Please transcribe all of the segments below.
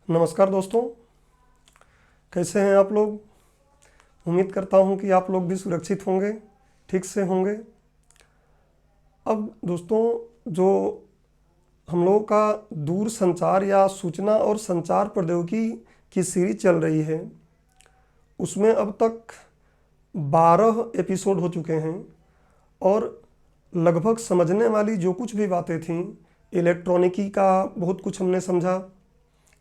नमस्कार दोस्तों, कैसे हैं आप लोग। उम्मीद करता हूं कि आप लोग भी सुरक्षित होंगे, ठीक से होंगे। अब दोस्तों, जो हम लोगों का दूर संचार या सूचना और संचार प्रौद्योगिकी की सीरीज चल रही है, उसमें अब तक 12 एपिसोड हो चुके हैं और लगभग समझने वाली जो कुछ भी बातें थीं, इलेक्ट्रॉनिकी का बहुत कुछ हमने समझा।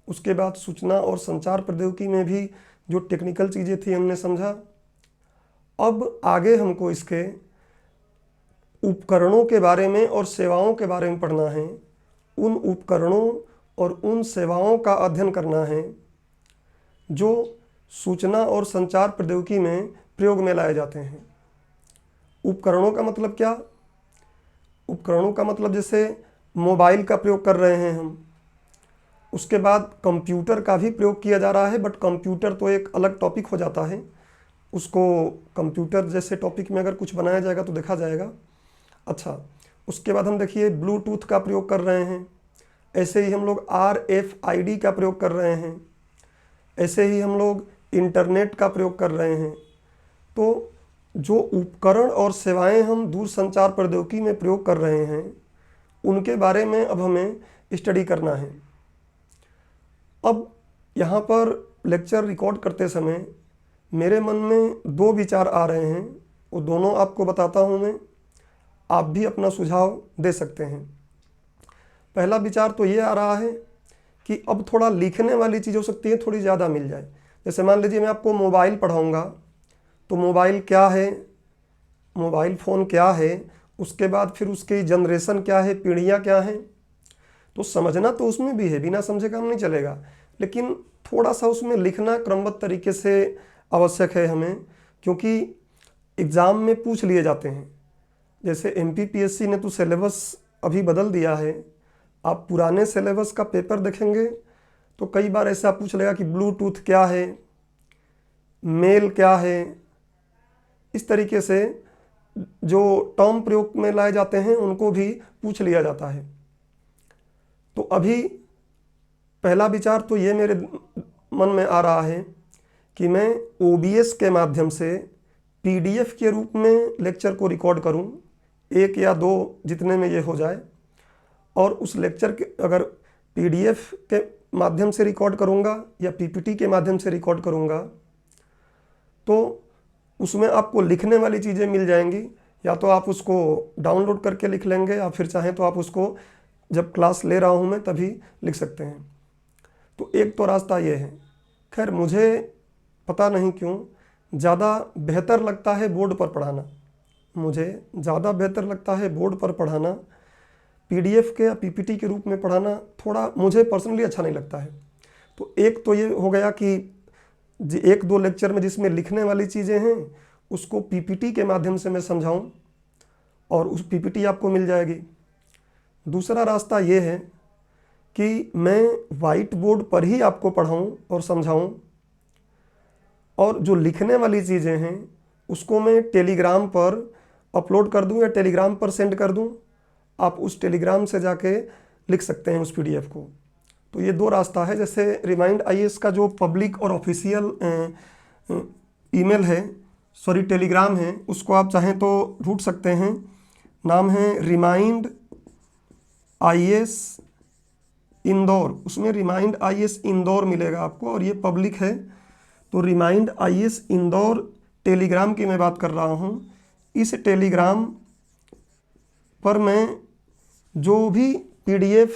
उसके बाद सूचना और संचार प्रौद्योगिकी में भी जो टेक्निकल चीज़ें थी हमने समझा। अब आगे हमको इसके उपकरणों के बारे में और सेवाओं के बारे में पढ़ना है। उन उपकरणों और उन सेवाओं का अध्ययन करना है जो सूचना और संचार प्रौद्योगिकी में प्रयोग में लाए जाते हैं। उपकरणों का मतलब क्या? उपकरणों का मतलब जैसे मोबाइल का प्रयोग कर रहे हैं हम, उसके बाद कंप्यूटर का भी प्रयोग किया जा रहा है, बट कंप्यूटर तो एक अलग टॉपिक हो जाता है। उसको कंप्यूटर जैसे टॉपिक में अगर कुछ बनाया जाएगा तो देखा जाएगा। अच्छा, उसके बाद हम देखिए ब्लूटूथ का प्रयोग कर रहे हैं, ऐसे ही हम लोग RFID का प्रयोग कर रहे हैं, ऐसे ही हम लोग इंटरनेट का प्रयोग कर रहे हैं। तो जो उपकरण और सेवाएं हम दूर संचार प्रौद्योगिकी में प्रयोग कर रहे हैं, उनके बारे में अब हमें स्टडी करना है। अब यहाँ पर लेक्चर रिकॉर्ड करते समय मेरे मन में 2 विचार आ रहे हैं, वो दोनों आपको बताता हूँ मैं। आप भी अपना सुझाव दे सकते हैं। पहला विचार तो ये आ रहा है कि अब थोड़ा लिखने वाली चीज़ हो सकती है, थोड़ी ज़्यादा मिल जाए। जैसे मान लीजिए मैं आपको मोबाइल पढ़ाऊँगा, तो मोबाइल क्या है, मोबाइल फ़ोन क्या है, उसके बाद फिर उसकी जनरेशन क्या है, पीढ़ियाँ क्या हैं। तो समझना तो उसमें भी है, बिना समझे काम नहीं चलेगा, लेकिन थोड़ा सा उसमें लिखना क्रमबद्ध तरीके से आवश्यक है हमें, क्योंकि एग्ज़ाम में पूछ लिए जाते हैं। जैसे MPPSC ने तो सिलेबस अभी बदल दिया है। आप पुराने सिलेबस का पेपर देखेंगे तो कई बार ऐसा पूछ लेगा कि ब्लूटूथ क्या है, मेल क्या है। इस तरीके से जो टर्म प्रयोग में लाए जाते हैं उनको भी पूछ लिया जाता है। तो अभी पहला विचार तो ये मेरे मन में आ रहा है कि मैं OBS के माध्यम से PDF के रूप में लेक्चर को रिकॉर्ड करूं, 1 या 2 जितने में ये हो जाए। और उस लेक्चर के अगर PDF के माध्यम से रिकॉर्ड करूंगा या PPT के माध्यम से रिकॉर्ड करूंगा, तो उसमें आपको लिखने वाली चीज़ें मिल जाएंगी। या तो आप उसको डाउनलोड करके लिख लेंगे, या फिर चाहें तो आप उसको जब क्लास ले रहा हूँ मैं तभी लिख सकते हैं। तो एक तो रास्ता ये है। खैर, मुझे पता नहीं क्यों ज़्यादा बेहतर लगता है बोर्ड पर पढ़ाना। मुझे ज़्यादा बेहतर लगता है बोर्ड पर पढ़ाना। PDF के या PPT के रूप में पढ़ाना थोड़ा मुझे पर्सनली अच्छा नहीं लगता है। तो एक तो ये हो गया कि 1-2 लेक्चर में जिसमें लिखने वाली चीज़ें हैं उसको PPT के माध्यम से मैं समझाऊं और उस PPT आपको मिल जाएगी। दूसरा रास्ता ये है कि मैं वाइट बोर्ड पर ही आपको पढ़ाऊं और समझाऊं, और जो लिखने वाली चीज़ें हैं उसको मैं टेलीग्राम पर अपलोड कर दूं या टेलीग्राम पर सेंड कर दूं। आप उस टेलीग्राम से जाके लिख सकते हैं उस PDF को। तो ये 2 रास्ता है। जैसे रिमाइंड IAS का जो पब्लिक और ऑफिशियल ईमेल है, सॉरी टेलीग्राम है, उसको आप चाहें तो ढूंढ सकते हैं। नाम है रिमाइंड IAS इंदौर। उसमें रिमाइंड IAS इंदौर मिलेगा आपको, और ये पब्लिक है। तो रिमाइंड IAS इंदौर टेलीग्राम की मैं बात कर रहा हूँ। इस टेलीग्राम पर मैं जो भी PDF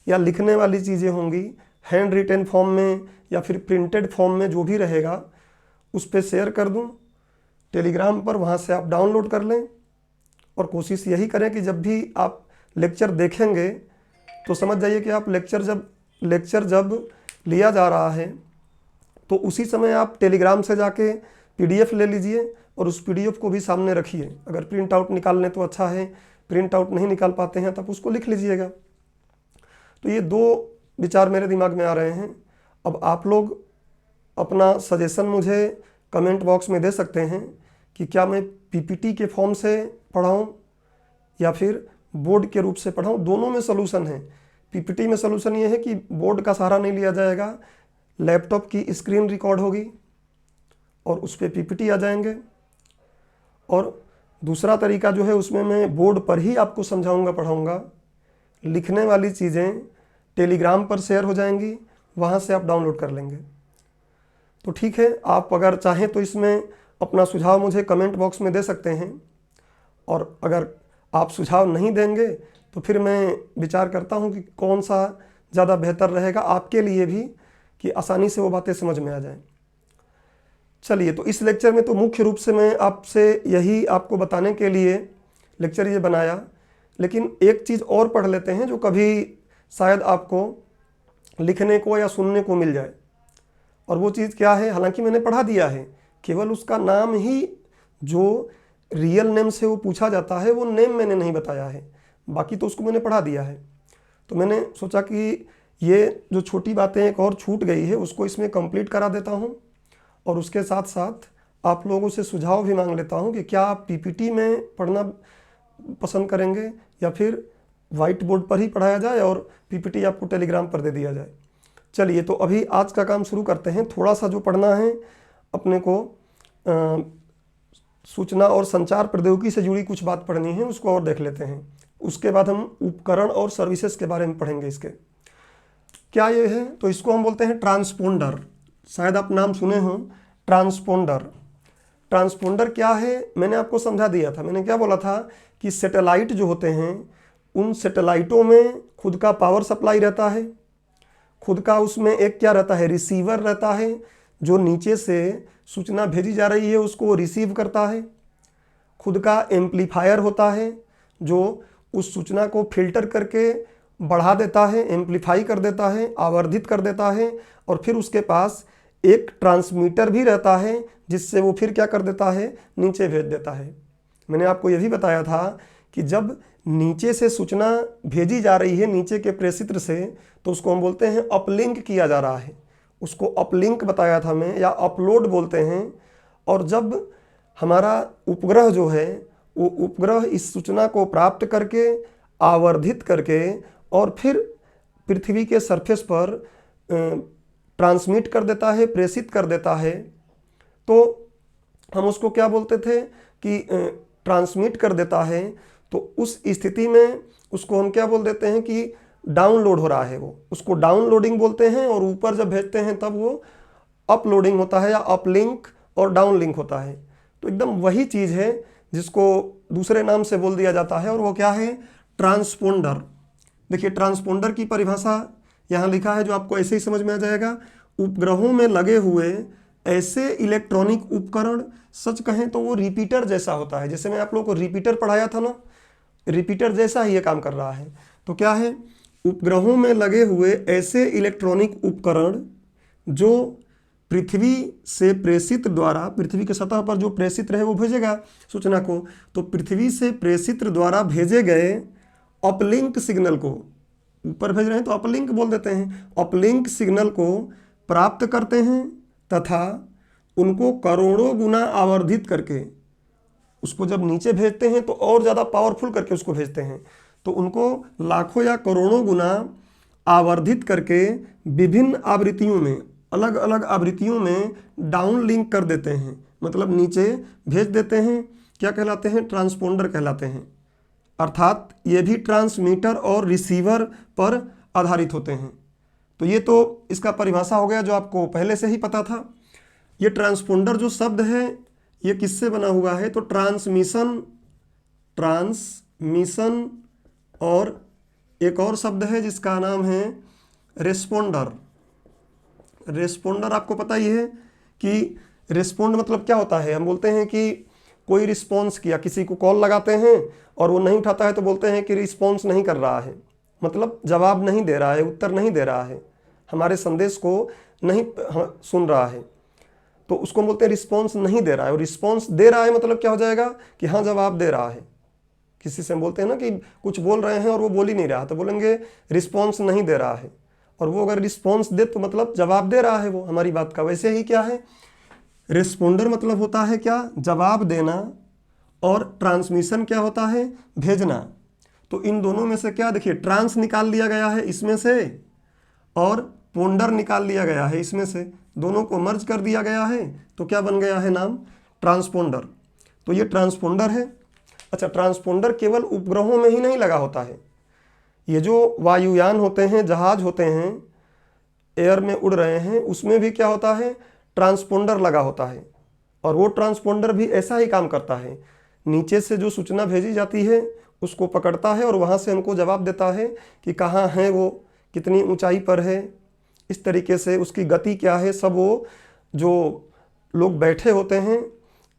या लिखने वाली चीज़ें होंगी, हैंड रिटन फॉर्म में या फिर प्रिंटेड फॉर्म में जो भी रहेगा, उस पर शेयर कर दूँ टेलीग्राम पर। वहाँ से आप डाउनलोड कर लें, और कोशिश यही करें कि जब भी आप लेक्चर देखेंगे तो समझ जाइए कि आप लेक्चर जब लिया जा रहा है तो उसी समय आप टेलीग्राम से जाके PDF ले लीजिए और उस PDF को भी सामने रखिए। अगर प्रिंट आउट निकाल लें तो अच्छा है, प्रिंट आउट नहीं निकाल पाते हैं तब उसको लिख लीजिएगा। तो ये 2 विचार मेरे दिमाग में आ रहे हैं। अब आप लोग अपना सजेशन मुझे कमेंट बॉक्स में दे सकते हैं कि क्या मैं PPT के फॉर्म से पढ़ाऊँ या फिर बोर्ड के रूप से पढ़ाऊँ। दोनों में सलूशन है। पीपीटी में सलूशन ये है कि बोर्ड का सहारा नहीं लिया जाएगा, लैपटॉप की स्क्रीन रिकॉर्ड होगी और उस पर पीपीटी आ जाएंगे। और दूसरा तरीका जो है उसमें मैं बोर्ड पर ही आपको समझाऊंगा, पढ़ाऊंगा। लिखने वाली चीज़ें टेलीग्राम पर शेयर हो जाएंगी, वहाँ से आप डाउनलोड कर लेंगे। तो ठीक है, आप अगर चाहें तो इसमें अपना सुझाव मुझे कमेंट बॉक्स में दे सकते हैं, और अगर आप सुझाव नहीं देंगे तो फिर मैं विचार करता हूँ कि कौन सा ज़्यादा बेहतर रहेगा आपके लिए भी, कि आसानी से वो बातें समझ में आ जाएं। चलिए, तो इस लेक्चर में तो मुख्य रूप से मैं आपसे यही आपको बताने के लिए लेक्चर ये बनाया, लेकिन एक चीज़ और पढ़ लेते हैं जो कभी शायद आपको लिखने को या सुनने को मिल जाए। और वो चीज़ क्या है, हालांकि मैंने पढ़ा दिया है, केवल उसका नाम ही जो रियल नेम से वो पूछा जाता है वो नेम मैंने नहीं बताया है, बाकी तो उसको मैंने पढ़ा दिया है। तो मैंने सोचा कि ये जो छोटी बातें एक और छूट गई है उसको इसमें कंप्लीट करा देता हूँ, और उसके साथ साथ आप लोगों से सुझाव भी मांग लेता हूँ कि क्या आप पीपीटी में पढ़ना पसंद करेंगे या फिर वाइट बोर्ड पर ही पढ़ाया जाए और पीपीटी आपको टेलीग्राम पर दे दिया जाए। चलिए, तो अभी आज का काम शुरू करते हैं। थोड़ा सा जो पढ़ना है अपने को, सूचना और संचार प्रौद्योगिकी से जुड़ी कुछ बात पढ़नी है, उसको और देख लेते हैं। उसके बाद हम उपकरण और सर्विसेज के बारे में पढ़ेंगे। इसके क्या ये है, तो इसको हम बोलते हैं ट्रांसपोंडर। शायद आप नाम सुने हो, ट्रांसपोंडर। ट्रांसपोंडर क्या है मैंने आपको समझा दिया था। मैंने क्या बोला था कि सैटेलाइट जो होते हैं उन सैटेलाइटों में खुद का पावर सप्लाई रहता है, खुद का उसमें एक क्या रहता है, रिसीवर रहता है, जो नीचे से सूचना भेजी जा रही है उसको रिसीव करता है। खुद का एम्पलीफायर होता है जो उस सूचना को फिल्टर करके बढ़ा देता है, एम्पलीफाई कर देता है, आवर्धित कर देता है। और फिर उसके पास एक ट्रांसमीटर भी रहता है जिससे वो फिर क्या कर देता है, नीचे भेज देता है। मैंने आपको यह भी बताया था कि जब नीचे से सूचना भेजी जा रही है, नीचे के प्रेषित्र से, तो उसको हम बोलते हैं अपलिंक किया जा रहा है, उसको अपलिंक बताया था मैं, या अपलोड बोलते हैं। और जब हमारा उपग्रह जो है वो उपग्रह इस सूचना को प्राप्त करके, आवर्धित करके और फिर पृथ्वी के सरफेस पर ट्रांसमिट कर देता है, प्रेषित कर देता है, तो हम उसको क्या बोलते थे कि ट्रांसमिट कर देता है। तो उस स्थिति में उसको हम क्या बोल देते हैं कि डाउनलोड हो रहा है, वो उसको डाउनलोडिंग बोलते हैं। और ऊपर जब भेजते हैं तब वो अपलोडिंग होता है, या अपलिंक और डाउनलिंक होता है। तो एकदम वही चीज़ है जिसको दूसरे नाम से बोल दिया जाता है, और वो क्या है, ट्रांसपोंडर। देखिए, ट्रांसपोंडर की परिभाषा यहाँ लिखा है जो आपको ऐसे ही समझ में आ जाएगा। उपग्रहों में लगे हुए ऐसे इलेक्ट्रॉनिक उपकरण, सच कहें तो वो रिपीटर जैसा होता है। जैसे मैं आप लोगों को रिपीटर पढ़ाया था ना, रिपीटर जैसा ही ये काम कर रहा है। तो क्या है, उपग्रहों में लगे हुए ऐसे इलेक्ट्रॉनिक उपकरण जो पृथ्वी से प्रेषित द्वारा, पृथ्वी के सतह पर जो प्रेषित रहे वो भेजेगा सूचना को, तो पृथ्वी से प्रेषित द्वारा भेजे गए अपलिंक सिग्नल को, ऊपर भेज रहे हैं तो अपलिंक बोल देते हैं, अपलिंक सिग्नल को प्राप्त करते हैं तथा उनको करोड़ों गुना आवर्धित करके, उसको जब नीचे भेजते हैं तो और ज़्यादा पावरफुल करके उसको भेजते हैं, तो उनको लाखों या करोड़ों गुना आवर्धित करके विभिन्न आवृत्तियों में, अलग अलग आवृत्तियों में डाउन लिंक कर देते हैं, मतलब नीचे भेज देते हैं। क्या कहलाते हैं, ट्रांसपोंडर कहलाते हैं। अर्थात ये भी ट्रांसमीटर और रिसीवर पर आधारित होते हैं। तो ये तो इसका परिभाषा हो गया जो आपको पहले से ही पता था। ये ट्रांसपोंडर जो शब्द है ये किससे बना हुआ है, तो ट्रांसमिशन और एक और शब्द है जिसका नाम है रेस्पोंडर। रेस्पोंडर आपको पता ही है कि रेस्पोंड मतलब क्या होता है। हम बोलते हैं कि कोई रिस्पॉन्स किया, किसी को कॉल लगाते हैं और वो नहीं उठाता है तो बोलते हैं कि रिस्पॉन्स नहीं कर रहा है, मतलब जवाब नहीं दे रहा है, उत्तर नहीं दे रहा है, हमारे संदेश को नहीं सुन रहा है, तो उसको बोलते हैं रिस्पॉन्स नहीं दे रहा है। और रिस्पॉन्स दे रहा है मतलब क्या हो जाएगा कि हाँ जवाब दे रहा है। किसी से हम बोलते हैं ना कि कुछ बोल रहे हैं और वो बोल ही नहीं रहा, तो बोलेंगे रिस्पॉन्स नहीं दे रहा है। और वो अगर रिस्पॉन्स दे तो मतलब जवाब दे रहा है वो हमारी बात का। वैसे ही क्या है, रिस्पोंडर मतलब होता है क्या, जवाब देना, और ट्रांसमिशन क्या होता है, भेजना। तो इन दोनों में से क्या, देखिए ट्रांस निकाल लिया गया है इसमें से और पोंडर निकाल लिया गया है इसमें से, दोनों को मर्ज कर दिया गया है, तो क्या बन गया है नाम, ट्रांसपोंडर। तो ये ट्रांसपोंडर है। अच्छा, ट्रांसपोंडर केवल उपग्रहों में ही नहीं लगा होता है, ये जो वायुयान होते हैं, जहाज होते हैं, एयर में उड़ रहे हैं, उसमें भी क्या होता है, ट्रांसपोंडर लगा होता है। और वो ट्रांसपोंडर भी ऐसा ही काम करता है, नीचे से जो सूचना भेजी जाती है उसको पकड़ता है और वहाँ से हमको जवाब देता है कि कहाँ है वो, कितनी ऊंचाई पर है, इस तरीके से उसकी गति क्या है, सब वो जो लोग बैठे होते हैं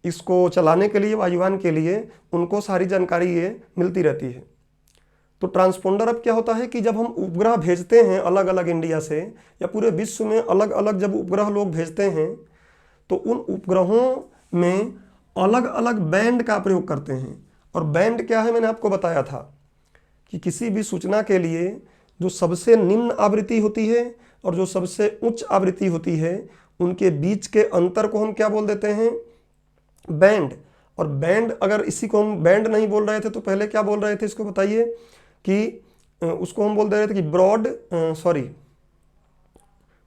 इसको चलाने के लिए, वायुयान के लिए, उनको सारी जानकारी ये मिलती रहती है। तो ट्रांसपोंडर अब क्या होता है कि जब हम उपग्रह भेजते हैं अलग अलग इंडिया से या पूरे विश्व में अलग अलग जब उपग्रह लोग भेजते हैं, तो उन उपग्रहों में अलग अलग बैंड का प्रयोग करते हैं। और बैंड क्या है, मैंने आपको बताया था कि किसी भी सूचना के लिए जो सबसे निम्न आवृत्ति होती है और जो सबसे उच्च आवृत्ति होती है, उनके बीच के अंतर को हम क्या बोल देते हैं, बैंड। और बैंड, अगर इसी को हम बैंड नहीं बोल रहे थे तो पहले क्या बोल रहे थे, इसको बताइए, कि उसको हम बोल दे रहे थे कि ब्रॉड,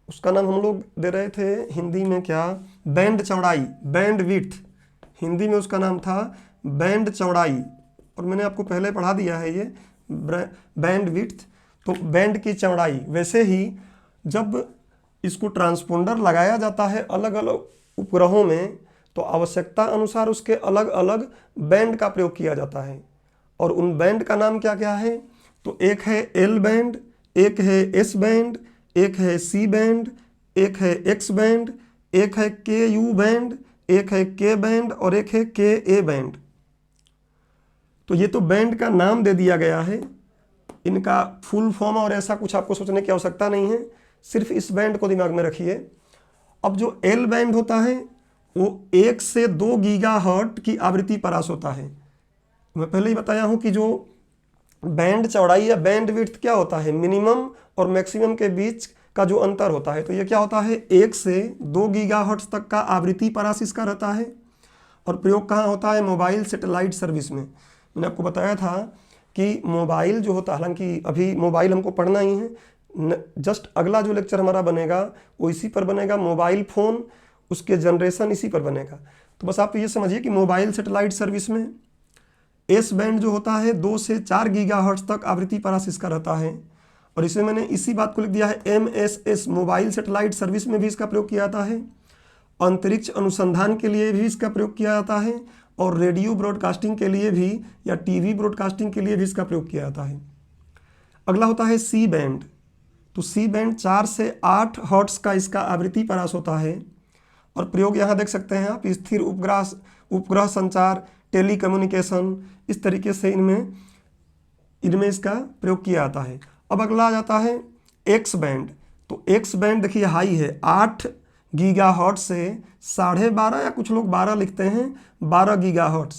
उसका नाम हम लोग दे रहे थे हिंदी में क्या, बैंड चौड़ाई, बैंड विड्थ, हिंदी में उसका नाम था बैंड चौड़ाई। और मैंने आपको पहले पढ़ा दिया है ये बैंड विड्थ, तो बैंड की चौड़ाई। वैसे ही जब इसको ट्रांसपोंडर लगाया जाता है अलग अलग उपग्रहों में, तो आवश्यकता अनुसार उसके अलग अलग बैंड का प्रयोग किया जाता है। और उन बैंड का नाम क्या क्या है, तो एक है एल बैंड, एक है एस बैंड, एक है सी बैंड, एक है एक्स बैंड, एक है के यू बैंड, एक है के बैंड और एक है के ए बैंड। तो ये तो बैंड का नाम दे दिया गया है, इनका फुल फॉर्म और ऐसा कुछ आपको सोचने की आवश्यकता नहीं है, सिर्फ इस बैंड को दिमाग में रखिए। अब जो एल बैंड होता है वो 1 से 2 गीगाहर्ट्ज की आवृत्ति पास होता है। मैं पहले ही बताया हूं कि जो बैंड चौड़ाई या बैंड विड्थ क्या होता है, मिनिमम और मैक्सिमम के बीच का जो अंतर होता है, तो ये क्या होता है, 1 से 2 गीगाहर्ट्ज तक का आवृत्ति पास इसका रहता है। और प्रयोग कहाँ होता है, मोबाइल सैटेलाइट सर्विस में। मैंने आपको बताया था कि मोबाइल जो होता है, हालांकि अभी मोबाइल हमको पढ़ना ही है, जस्ट अगला जो लेक्चर हमारा बनेगा वो इसी पर बनेगा, मोबाइल फ़ोन, उसके जनरेशन इसी पर बनेगा। तो बस आप ये समझिए कि मोबाइल सैटेलाइट सर्विस में एस बैंड जो होता है 2 से 4 गीगाहर्ट्ज तक आवृत्ति पास इसका रहता है। और इसमें मैंने इसी बात को लिख दिया है MSS, मोबाइल सैटेलाइट सर्विस में भी इसका प्रयोग किया जाता है, अंतरिक्ष अनुसंधान के लिए भी इसका प्रयोग किया जाता है, और रेडियो ब्रॉडकास्टिंग के लिए भी या टीवी ब्रॉडकास्टिंग के लिए भी इसका प्रयोग किया जाता है। अगला होता है सी बैंड। तो सी बैंड 4 से 8 हर्ट्ज का इसका आवृत्ति पास होता है। और प्रयोग यहाँ देख सकते हैं आप, स्थिर उपग्रह संचार, टेलीकम्युनिकेशन, इस तरीके से इनमें इसका प्रयोग किया जाता है। अब अगला आ जाता है एक्स बैंड। तो एक्स बैंड देखिए हाई है, 8 गीगाहर्ट्ज से 12.5 या कुछ लोग 12 लिखते हैं, 12 गीगाहर्ट्ज।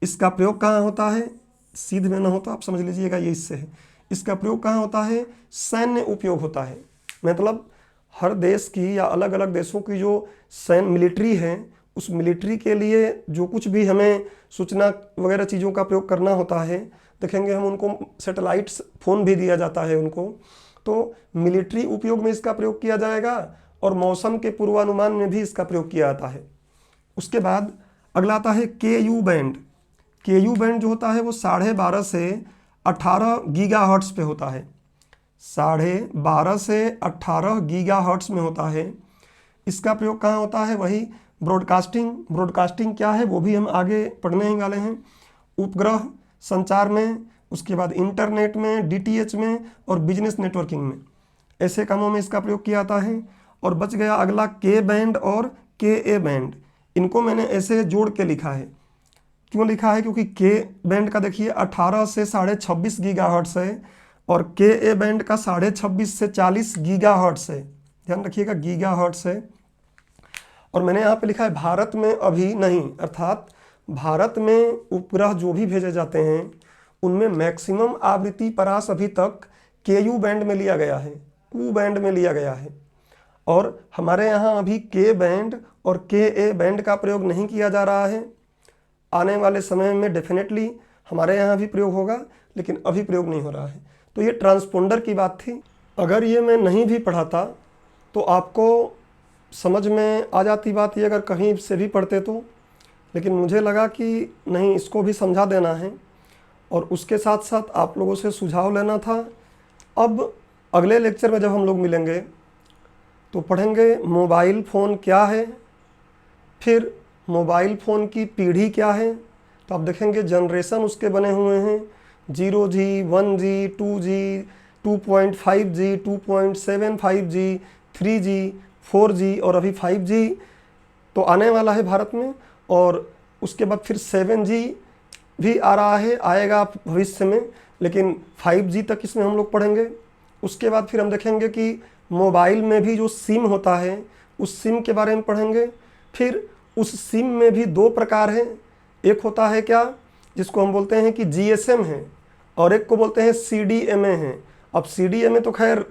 इसका प्रयोग कहाँ होता है, सीध में ना हो तो आप समझ लीजिएगा ये इससे है। इसका प्रयोग कहाँ होता है, सैन्य उपयोग होता है। मतलब हर देश की या अलग अलग देशों की जो सैन्य मिलिट्री है, उस मिलिट्री के लिए जो कुछ भी हमें सूचना वगैरह चीज़ों का प्रयोग करना होता है, देखेंगे हम उनको सैटेलाइट फ़ोन भी दिया जाता है उनको, तो मिलिट्री उपयोग में इसका प्रयोग किया जाएगा और मौसम के पूर्वानुमान में भी इसका प्रयोग किया जाता है। उसके बाद अगला आता है के यू बैंड। के यू बैंड जो होता है वो 12.5 से 18 गीगाहर्ट्ज पे होता है, 12.5 से 18 गीगाहर्ट्ज में होता है। इसका प्रयोग कहाँ होता है, वही ब्रॉडकास्टिंग क्या है वो भी हम आगे पढ़ने ही वाले हैं, उपग्रह संचार में, उसके बाद इंटरनेट में, DTH में और बिजनेस नेटवर्किंग में, ऐसे कामों में इसका प्रयोग किया जाता है। और बच गया अगला के बैंड और के ए बैंड। इनको मैंने ऐसे जोड़ के लिखा है, क्यों लिखा है, क्योंकि के बैंड का देखिए 18 से 26.5 गीगाहर्ट्ज है और के ए बैंड का 26.5 से 40 गीगाहर्ट्ज है। ध्यान रखिएगा गीगाहर्ट्ज है। और मैंने यहाँ पे लिखा है भारत में अभी नहीं, अर्थात भारत में उपग्रह जो भी भेजे जाते हैं उनमें मैक्सिमम आवृत्ति परास अभी तक के यू बैंड में लिया गया है, क्यू बैंड में लिया गया है। और हमारे यहाँ अभी के बैंड और के ए बैंड का प्रयोग नहीं किया जा रहा है। आने वाले समय में डेफिनेटली हमारे यहाँ भी प्रयोग होगा, लेकिन अभी प्रयोग नहीं हो रहा है। तो ये ट्रांसपोंडर की बात थी। अगर ये मैं नहीं भी पढ़ाता तो आपको समझ में आ जाती बात, ये अगर कहीं से भी पढ़ते तो, लेकिन मुझे लगा कि नहीं, इसको भी समझा देना है और उसके साथ साथ आप लोगों से सुझाव लेना था। अब अगले लेक्चर में जब हम लोग मिलेंगे तो पढ़ेंगे मोबाइल फ़ोन क्या है, फिर मोबाइल फ़ोन की पीढ़ी क्या है। तो आप देखेंगे जनरेशन उसके बने हुए हैं 0G, 1G, 2G, 2.5G, 2.75G, 3G, 4G और अभी 5G तो आने वाला है भारत में। और उसके बाद फिर 7G भी आ रहा है, आएगा भविष्य में, लेकिन 5G तक इसमें हम लोग पढ़ेंगे। उसके बाद फिर हम देखेंगे कि मोबाइल में भी जो सिम होता है उस सिम के बारे में पढ़ेंगे। फिर उस सिम में भी दो प्रकार हैं, एक होता है क्या जिसको हम बोलते हैं कि GSM है और एक को बोलते हैं CDMA है। अब CDMA तो खैर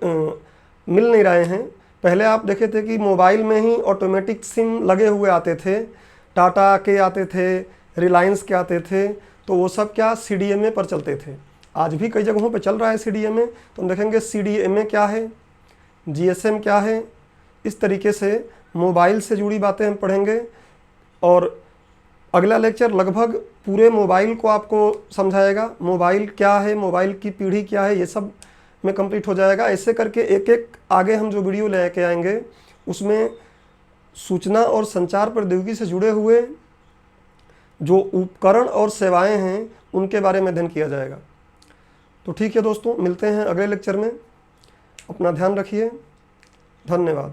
मिल नहीं रहे हैं। पहले आप देखे थे कि मोबाइल में ही ऑटोमेटिक सिम लगे हुए आते थे, टाटा के आते थे, रिलायंस के आते थे, तो वो सब क्या CDMA पर चलते थे। आज भी कई जगहों पे चल रहा है CDMA। तो हम देखेंगे CDMA क्या है, GSM क्या है। इस तरीके से मोबाइल से जुड़ी बातें हम पढ़ेंगे और अगला लेक्चर लगभग पूरे मोबाइल को आपको समझाएगा। मोबाइल क्या है, मोबाइल की पीढ़ी क्या है, ये सब में कंप्लीट हो जाएगा। ऐसे करके एक एक आगे हम जो वीडियो लेके आएंगे उसमें सूचना और संचार प्रौद्योगिकी से जुड़े हुए जो उपकरण और सेवाएं हैं उनके बारे में अध्ययन किया जाएगा। तो ठीक है दोस्तों, मिलते हैं अगले लेक्चर में। अपना ध्यान रखिए। धन्यवाद।